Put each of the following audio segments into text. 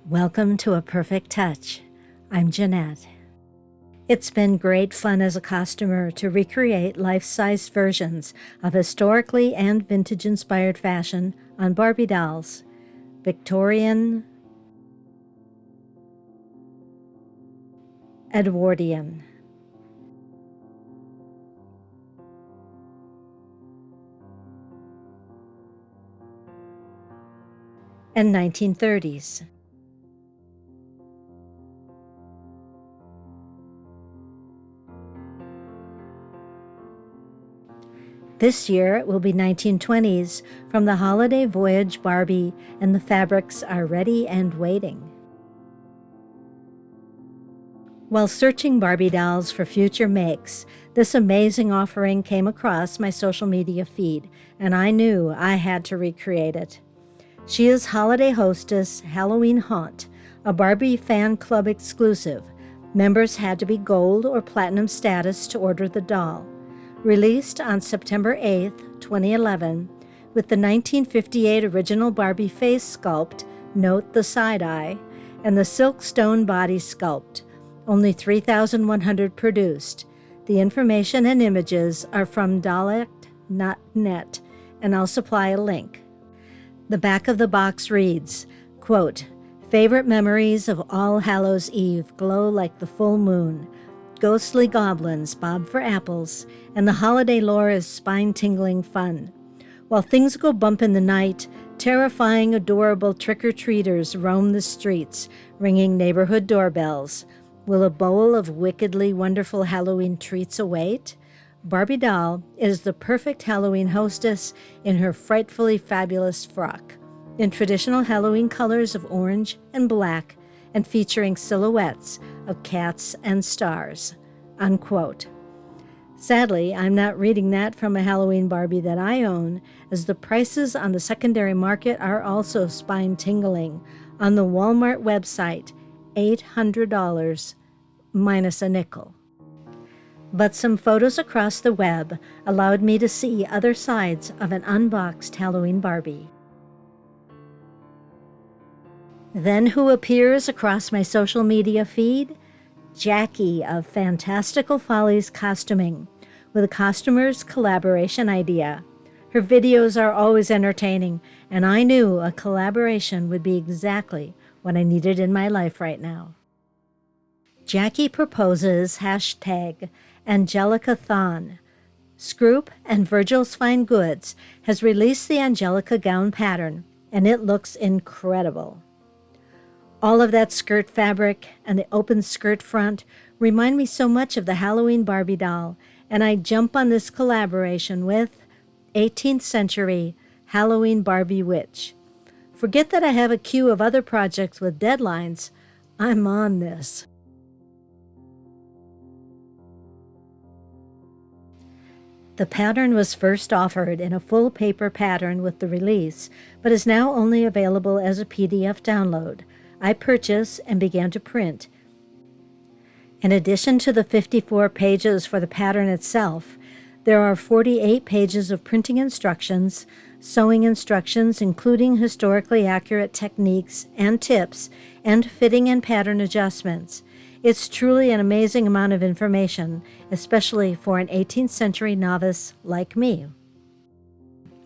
Welcome to A Perfect Touch. I'm Jeanette. It's been great fun as a costumer to recreate life-sized versions of historically and vintage-inspired fashion on Barbie dolls. Victorian, Edwardian, and 1930s. This year it will be 1920s from the Holiday Voyage Barbie, and the fabrics are ready and waiting. While searching Barbie dolls for future makes, this amazing offering came across my social media feed, and I knew I had to recreate it. She is holiday hostess Halloween Haunt, a Barbie fan club exclusive. Members had to be gold or platinum status to order the doll. Released on September 8, 2011, with the 1958 original Barbie face sculpt, note the side eye, and the silk stone body sculpt. Only 3,100 produced. The information and images are from dollect.net, and I'll supply a link. The back of the box reads, quote, "Favorite memories of All Hallows Eve glow like the full moon. Ghostly goblins bob for apples, and the holiday lore is spine-tingling fun. While things go bump in the night, terrifying, adorable trick-or-treaters roam the streets, ringing neighborhood doorbells. Will a bowl of wickedly wonderful Halloween treats await? Barbie doll is the perfect Halloween hostess in her frightfully fabulous frock, in traditional Halloween colors of orange and black, and featuring silhouettes of cats and stars," unquote. Sadly, I'm not reading that from a Halloween Barbie that I own, as the prices on the secondary market are also spine-tingling. On the Walmart website, $800 minus a nickel. But some photos across the web allowed me to see other sides of an unboxed Halloween Barbie. Then who appears across my social media feed? Jacki of Fantastical Follies Costuming, with a costumer's collaboration idea. Her videos are always entertaining, and I knew a collaboration would be exactly what I needed in my life right now. Jacki proposes #angelicathon. Scroop and Virgil's Fine Goods has released the Angelica Gown pattern, and it looks incredible. All of that skirt fabric and the open skirt front remind me so much of the Halloween Barbie doll, and I jump on this collaboration with 18th Century Halloween Barbie Witch. Forget that I have a queue of other projects with deadlines. I'm on this. The pattern was first offered in a full paper pattern with the release, but is now only available as a PDF download. I purchased and began to print. In addition to the 54 pages for the pattern itself, there are 48 pages of printing instructions, sewing instructions including historically accurate techniques and tips, and fitting and pattern adjustments. It's truly an amazing amount of information, especially for an 18th century novice like me.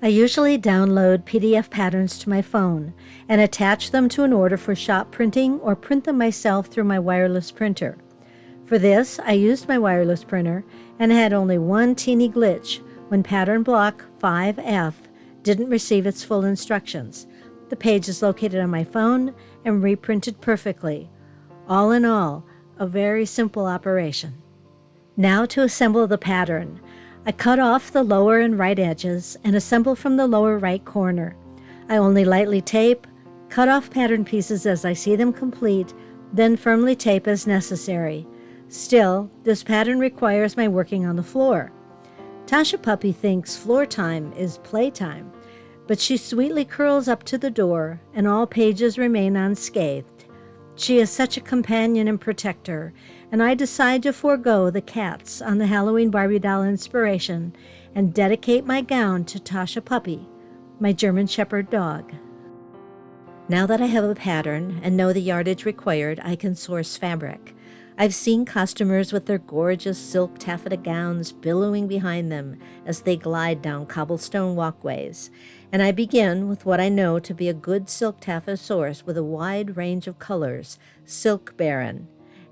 I usually download PDF patterns to my phone and attach them to an order for shop printing or print them myself through my wireless printer. For this, I used my wireless printer and had only one teeny glitch when pattern block 5F didn't receive its full instructions. The page is located on my phone and reprinted perfectly. All in all, a very simple operation. Now to assemble the pattern. I cut off the lower and right edges and assemble from the lower right corner. I only lightly tape, cut off pattern pieces as I see them complete, then firmly tape as necessary. Still, this pattern requires my working on the floor. Tasha Puppy thinks floor time is playtime, but she sweetly curls up to the door and all pages remain unscathed. She is such a companion and protector, and I decide to forego the cats on the Halloween Barbie doll inspiration and dedicate my gown to Tasha Puppy, my German Shepherd dog. Now that I have a pattern and know the yardage required, I can source fabric. I've seen customers with their gorgeous silk taffeta gowns billowing behind them as they glide down cobblestone walkways, and I begin with what I know to be a good silk taffeta source with a wide range of colors, Silk Baron.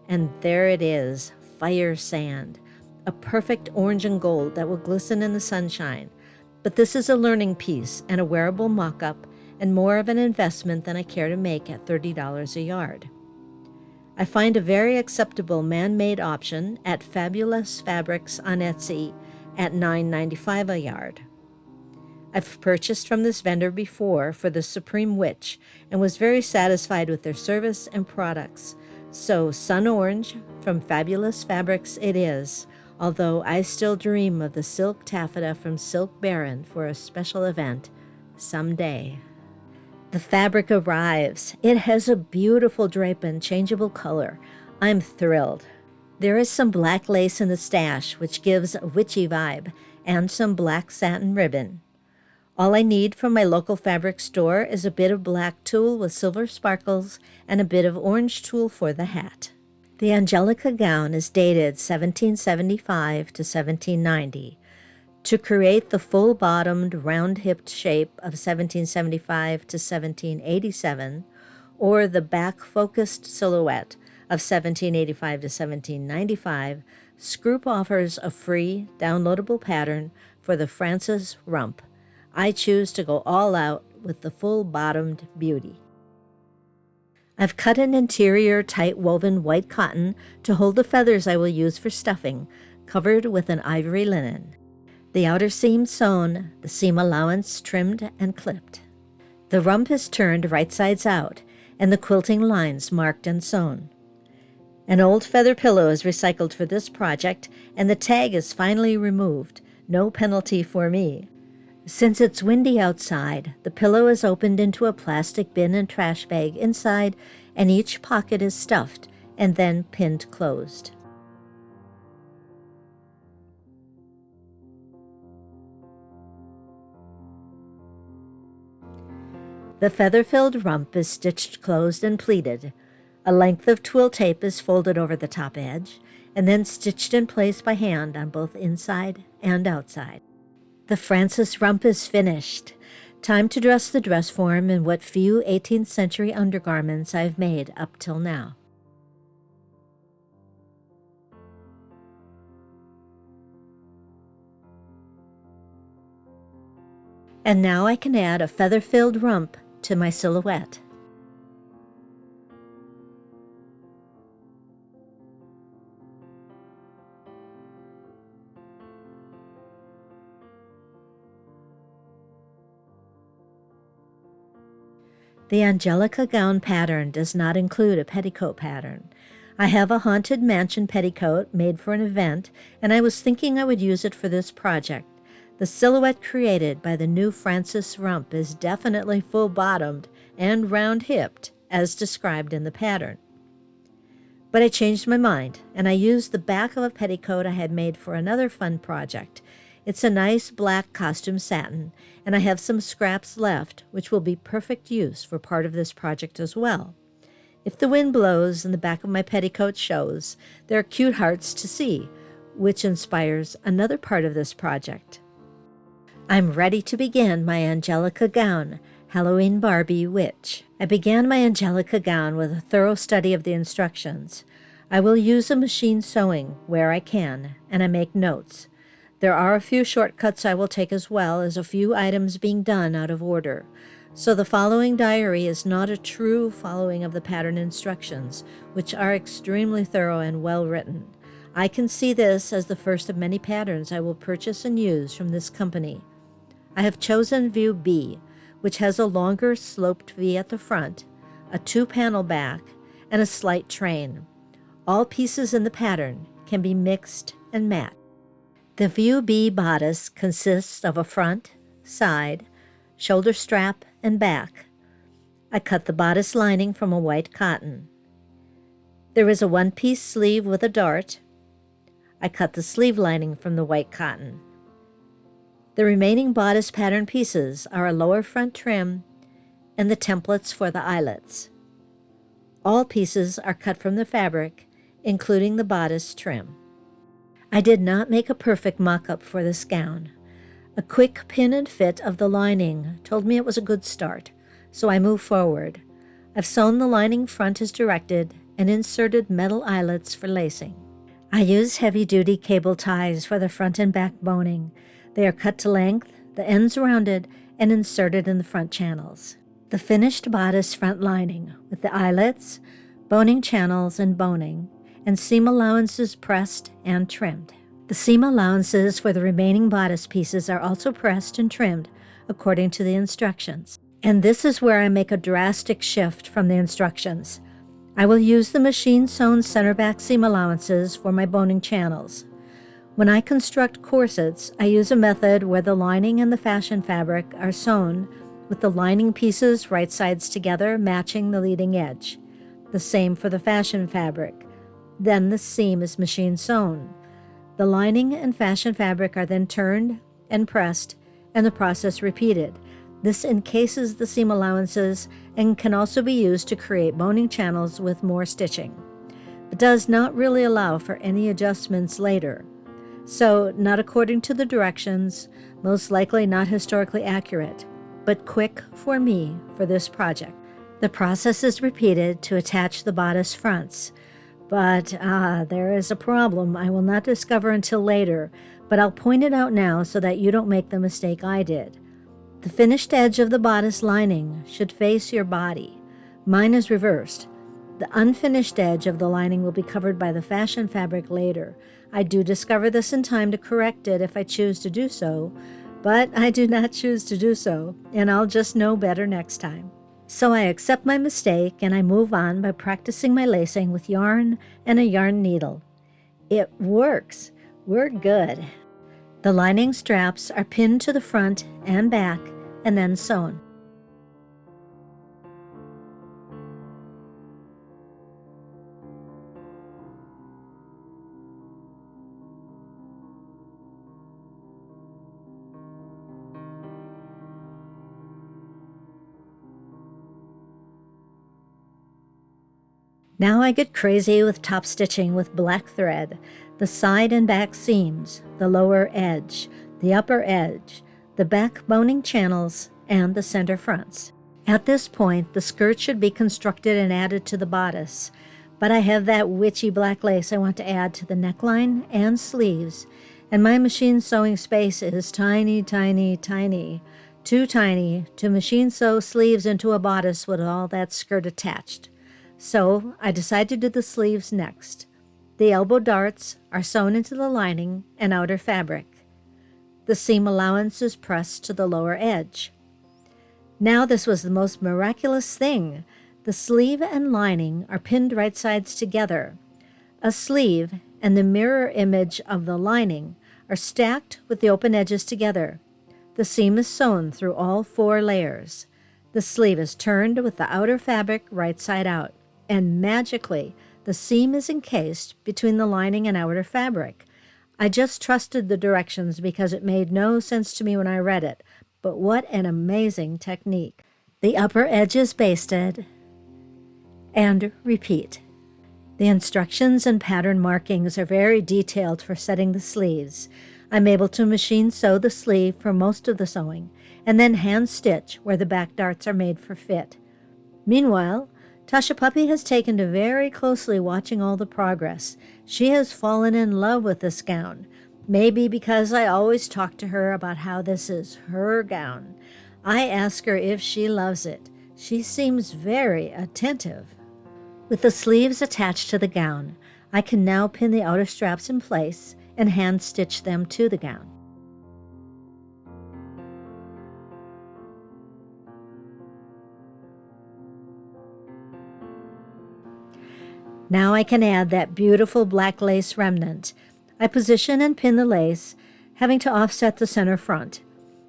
And there it is, fire sand, a perfect orange and gold that will glisten in the sunshine. But this is a learning piece and a wearable mock-up and more of an investment than I care to make at $30 a yard. I find a very acceptable man-made option at Fabulous Fabrics on Etsy at $9.95 a yard. I've purchased from this vendor before for the Supreme Witch and was very satisfied with their service and products. So Sun Orange from Fabulous Fabrics it is, although I still dream of the silk taffeta from Silk Baron for a special event someday. The fabric arrives. It has a beautiful drape and changeable color. I'm thrilled. There is some black lace in the stash, which gives a witchy vibe, and some black satin ribbon. All I need from my local fabric store is a bit of black tulle with silver sparkles and a bit of orange tulle for the hat. The Angelica Gown is dated 1775 to 1790. To create the full-bottomed, round-hipped shape of 1775 to 1787, or the back-focused silhouette of 1785 to 1795, Scroop offers a free, downloadable pattern for the Frances Rump. I choose to go all out with the full-bottomed beauty. I've cut an interior tight-woven white cotton to hold the feathers I will use for stuffing, covered with an ivory linen. The outer seam sewn, the seam allowance trimmed and clipped. The rump is turned right sides out, and the quilting lines marked and sewn. An old feather pillow is recycled for this project, and the tag is finally removed. No penalty for me. Since it's windy outside, the pillow is opened into a plastic bin and trash bag inside, and each pocket is stuffed and then pinned closed. The feather-filled rump is stitched closed and pleated. A length of twill tape is folded over the top edge and then stitched in place by hand on both inside and outside. The Frances Rump is finished. Time to dress the dress form in what few 18th century undergarments I've made up till now. And now I can add a feather-filled rump to my silhouette. The Angelica Gown pattern does not include a petticoat pattern. I have a haunted mansion petticoat made for an event, and I was thinking I would use it for this project. The silhouette created by the new Frances Rump is definitely full-bottomed and round-hipped, as described in the pattern. But I changed my mind, and I used the back of a petticoat I had made for another fun project. It's a nice black costume satin, and I have some scraps left, which will be perfect use for part of this project as well. If the wind blows and the back of my petticoat shows, there are cute hearts to see, which inspires another part of this project. I'm ready to begin my Angelica Gown, Halloween Barbie Witch. I began my Angelica Gown with a thorough study of the instructions. I will use a machine sewing where I can, and I make notes. There are a few shortcuts I will take as well as a few items being done out of order. So the following diary is not a true following of the pattern instructions, which are extremely thorough and well written. I can see this as the first of many patterns I will purchase and use from this company. I have chosen View B, which has a longer sloped V at the front, a 2-panel back, and a slight train. All pieces in the pattern can be mixed and matched. The View B bodice consists of a front, side, shoulder strap, and back. I cut the bodice lining from a white cotton. There is a one-piece sleeve with a dart. I cut the sleeve lining from the white cotton. The remaining bodice pattern pieces are a lower front trim and the templates for the eyelets. All pieces are cut from the fabric, including the bodice trim. I did not make a perfect mock-up for this gown. A quick pin and fit of the lining told me it was a good start, so I moved forward. I've sewn the lining front as directed and inserted metal eyelets for lacing. I use heavy-duty cable ties for the front and back boning. They are cut to length, the ends rounded, and inserted in the front channels. The finished bodice front lining with the eyelets, boning channels and boning, and seam allowances pressed and trimmed. The seam allowances for the remaining bodice pieces are also pressed and trimmed according to the instructions. And this is where I make a drastic shift from the instructions. I will use the machine-sewn center back seam allowances for my boning channels. When I construct corsets, I use a method where the lining and the fashion fabric are sewn with the lining pieces right sides together matching the leading edge. The same for the fashion fabric. Then the seam is machine sewn. The lining and fashion fabric are then turned and pressed, and the process repeated. This encases the seam allowances and can also be used to create boning channels with more stitching, but does not really allow for any adjustments later. So, not according to the directions, most likely not historically accurate, but quick for me for this project. The process is repeated to attach the bodice fronts, but there is a problem I will not discover until later, but I'll point it out now so that you don't make the mistake I did. The finished edge of the bodice lining should face your body. Mine is reversed. The unfinished edge of the lining will be covered by the fashion fabric later. I do discover this in time to correct it if I choose to do so, but I do not choose to do so, and I'll just know better next time. So I accept my mistake and I move on by practicing my lacing with yarn and a yarn needle. It works. We're good. The lining straps are pinned to the front and back and then sewn. Now I get crazy with top stitching with black thread, the side and back seams, the lower edge, the upper edge, the back boning channels, and the center fronts. At this point, the skirt should be constructed and added to the bodice, but I have that witchy black lace I want to add to the neckline and sleeves, and my machine sewing space is tiny, tiny, tiny, too tiny to machine sew sleeves into a bodice with all that skirt attached. So I decide to do the sleeves next. The elbow darts are sewn into the lining and outer fabric. The seam allowance is pressed to the lower edge. Now this was the most miraculous thing. The sleeve and lining are pinned right sides together. A sleeve and the mirror image of the lining are stacked with the open edges together. The seam is sewn through all 4 layers. The sleeve is turned with the outer fabric right side out, and magically, the seam is encased between the lining and outer fabric. I just trusted the directions because it made no sense to me when I read it, but what an amazing technique. The upper edge is basted, and repeat. The instructions and pattern markings are very detailed for setting the sleeves. I'm able to machine sew the sleeve for most of the sewing, and then hand stitch where the back darts are made for fit. Meanwhile, Tasha Puppy has taken to very closely watching all the progress. She has fallen in love with this gown, maybe because I always talk to her about how this is her gown. I ask her if she loves it. She seems very attentive. With the sleeves attached to the gown, I can now pin the outer straps in place and hand stitch them to the gown. Now I can add that beautiful black lace remnant. I position and pin the lace, having to offset the center front.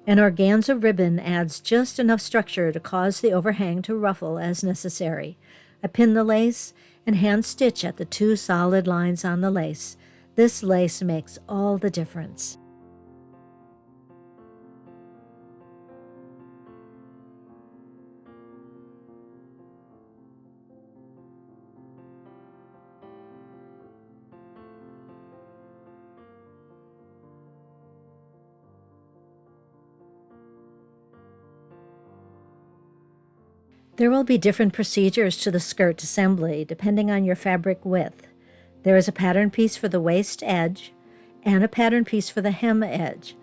An organza ribbon adds just enough structure to cause the overhang to ruffle as necessary. I pin the lace and hand stitch at the 2 solid lines on the lace. This lace makes all the difference. There will be different procedures to the skirt assembly depending on your fabric width. There is a pattern piece for the waist edge and a pattern piece for the hem edge.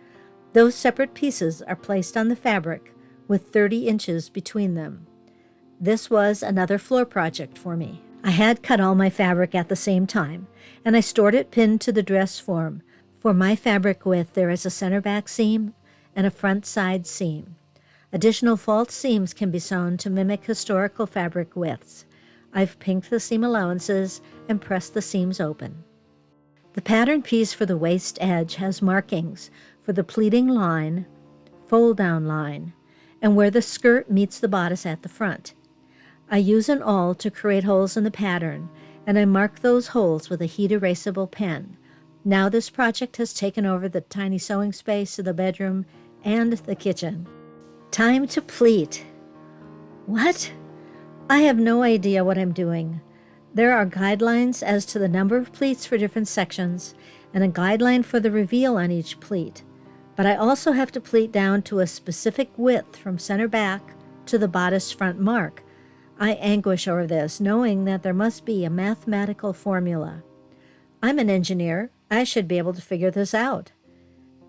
Those separate pieces are placed on the fabric with 30 inches between them. This was another floor project for me. I had cut all my fabric at the same time, and I stored it pinned to the dress form. For my fabric width, there is a center back seam and a front side seam. Additional false seams can be sewn to mimic historical fabric widths. I've pinked the seam allowances and pressed the seams open. The pattern piece for the waist edge has markings for the pleating line, fold-down line, and where the skirt meets the bodice at the front. I use an awl to create holes in the pattern, and I mark those holes with a heat erasable pen. Now this project has taken over the tiny sewing space of the bedroom and the kitchen. Time to pleat. What? I have no idea what I'm doing. There are guidelines as to the number of pleats for different sections and a guideline for the reveal on each pleat, but I also have to pleat down to a specific width from center back to the bodice front mark. I anguish over this, knowing that there must be a mathematical formula. I'm an engineer. I should be able to figure this out.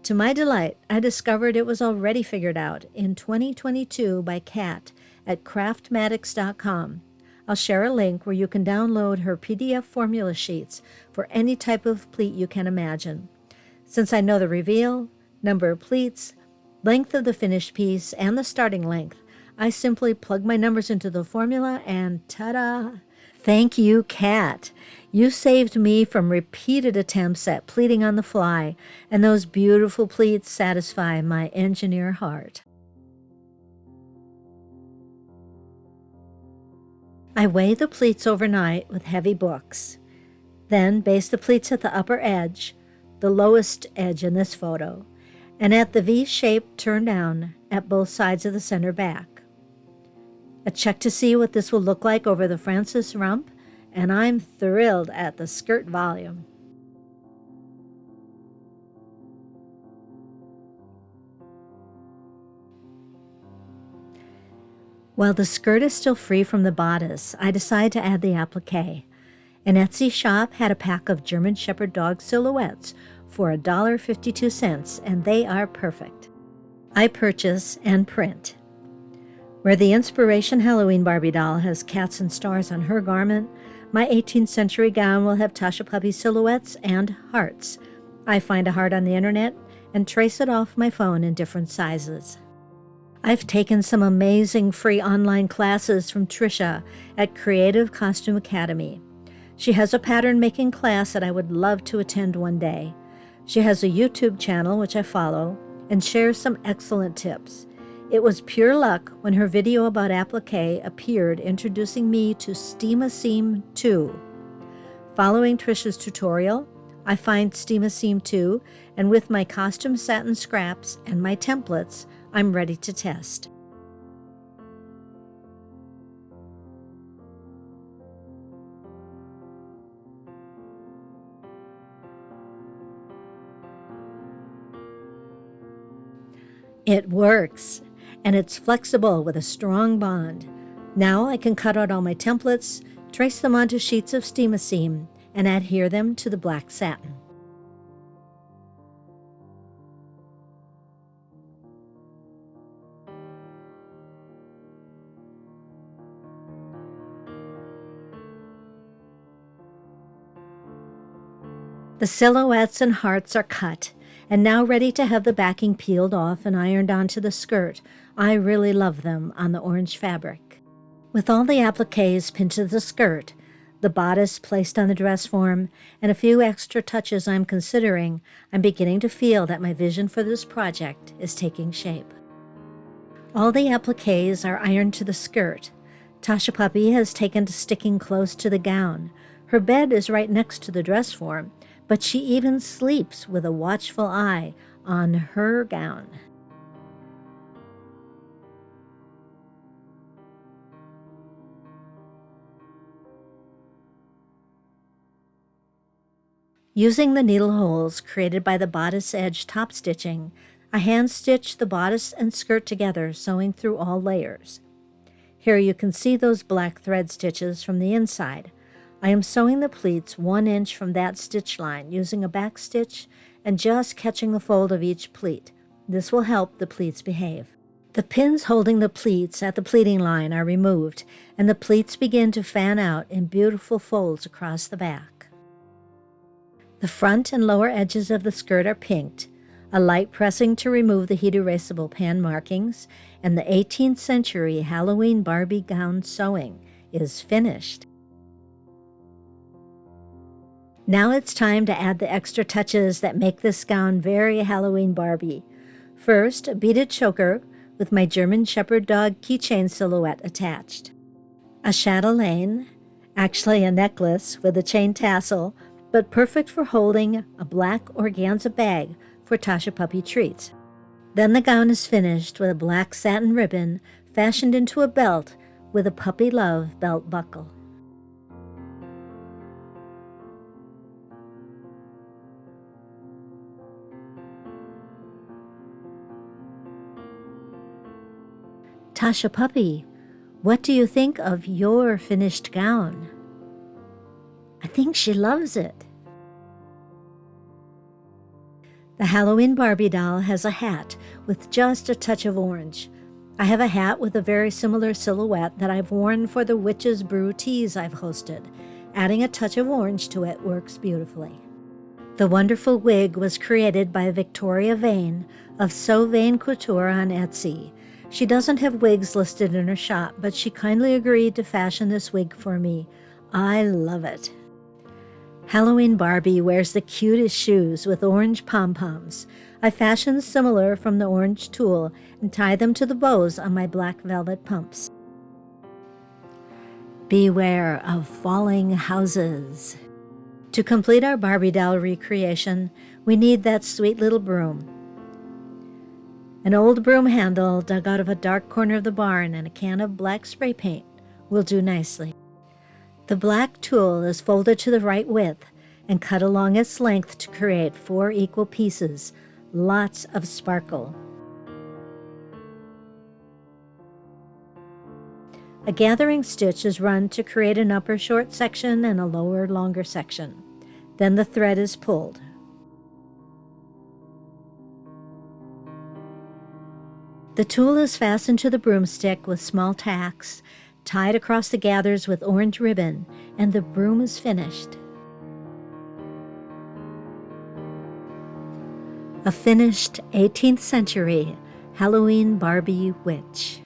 To my delight, I discovered it was already figured out in 2022 by Kat at craftmatics.com. I'll share a link where you can download her PDF formula sheets for any type of pleat you can imagine. Since I know the reveal, number of pleats, length of the finished piece, and the starting length, I simply plug my numbers into the formula and ta-da! Thank you, Kat. You saved me from repeated attempts at pleating on the fly, and those beautiful pleats satisfy my engineer heart. I weigh the pleats overnight with heavy books, then base the pleats at the upper edge, the lowest edge in this photo, and at the V-shape turn down at both sides of the center back. I check to see what this will look like over the Frances Rump, and I'm thrilled at the skirt volume. While the skirt is still free from the bodice, I decide to add the applique. An Etsy shop had a pack of German Shepherd dog silhouettes for $1.52, and they are perfect. I purchase and print. Where the Inspiration Halloween Barbie doll has cats and stars on her garment, my 18th century gown will have Tasha Puppy silhouettes and hearts. I find a heart on the internet and trace it off my phone in different sizes. I've taken some amazing free online classes from Trisha at Creative Costume Academy. She has a pattern making class that I would love to attend one day. She has a YouTube channel which I follow and shares some excellent tips. It was pure luck when her video about applique appeared introducing me to Steam-A-Seam 2. Following Trisha's tutorial, I find Steam-A-Seam 2, and with my costume satin scraps and my templates, I'm ready to test. It works, and it's flexible with a strong bond. Now I can cut out all my templates, trace them onto sheets of Steam-A-Seam, and adhere them to the black satin. The silhouettes and hearts are cut, and now ready to have the backing peeled off and ironed onto the skirt. I really love them on the orange fabric. With all the appliques pinned to the skirt, the bodice placed on the dress form, and a few extra touches I'm considering, I'm beginning to feel that my vision for this project is taking shape. All the appliques are ironed to the skirt. Tasha Puppy has taken to sticking close to the gown. Her bed is right next to the dress form, but she even sleeps with a watchful eye on her gown. Using the needle holes created by the bodice edge top stitching, I hand stitch the bodice and skirt together, sewing through all layers. Here you can see those black thread stitches from the inside. I am sewing the pleats 1 inch from that stitch line using a back stitch and just catching the fold of each pleat. This will help the pleats behave. The pins holding the pleats at the pleating line are removed, and the pleats begin to fan out in beautiful folds across the back. The front and lower edges of the skirt are pinked, a light pressing to remove the heat erasable pan markings, and the 18th century Halloween Barbie gown sewing is finished. Now it's time to add the extra touches that make this gown very Halloween Barbie. First, a beaded choker with my German Shepherd dog keychain silhouette attached. A chatelaine, actually a necklace with a chain tassel, but perfect for holding a black organza bag for Tasha Puppy treats. Then the gown is finished with a black satin ribbon fashioned into a belt with a puppy love belt buckle. Tasha Puppy, what do you think of your finished gown? I think she loves it. The Halloween Barbie doll has a hat with just a touch of orange. I have a hat with a very similar silhouette that I've worn for the Witch's Brew teas I've hosted. Adding a touch of orange to it works beautifully. The wonderful wig was created by Victoria Vane of So Vane Couture on Etsy. She doesn't have wigs listed in her shop, but she kindly agreed to fashion this wig for me. I love it. Halloween Barbie wears the cutest shoes with orange pom-poms. I fashioned similar from the orange tulle and tie them to the bows on my black velvet pumps. Beware of falling houses. To complete our Barbie doll recreation, we need that sweet little broom. An old broom handle dug out of a dark corner of the barn and a can of black spray paint will do nicely. The black tulle is folded to the right width and cut along its length to create 4 equal pieces, lots of sparkle. A gathering stitch is run to create an upper short section and a lower longer section. Then the thread is pulled. The tulle is fastened to the broomstick with small tacks, tied across the gathers with orange ribbon, and the broom is finished. A finished 18th century Halloween Barbie witch.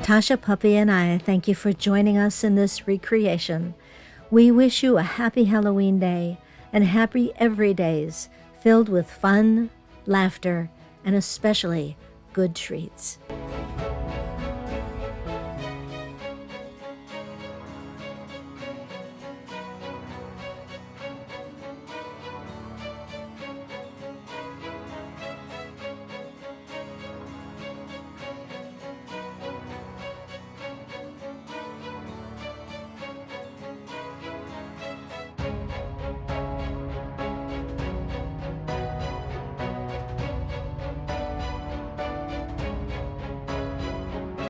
Tasha Puppy and I thank you for joining us in this recreation. We wish you a happy Halloween day and happy everydays filled with fun, laughter, and especially good treats.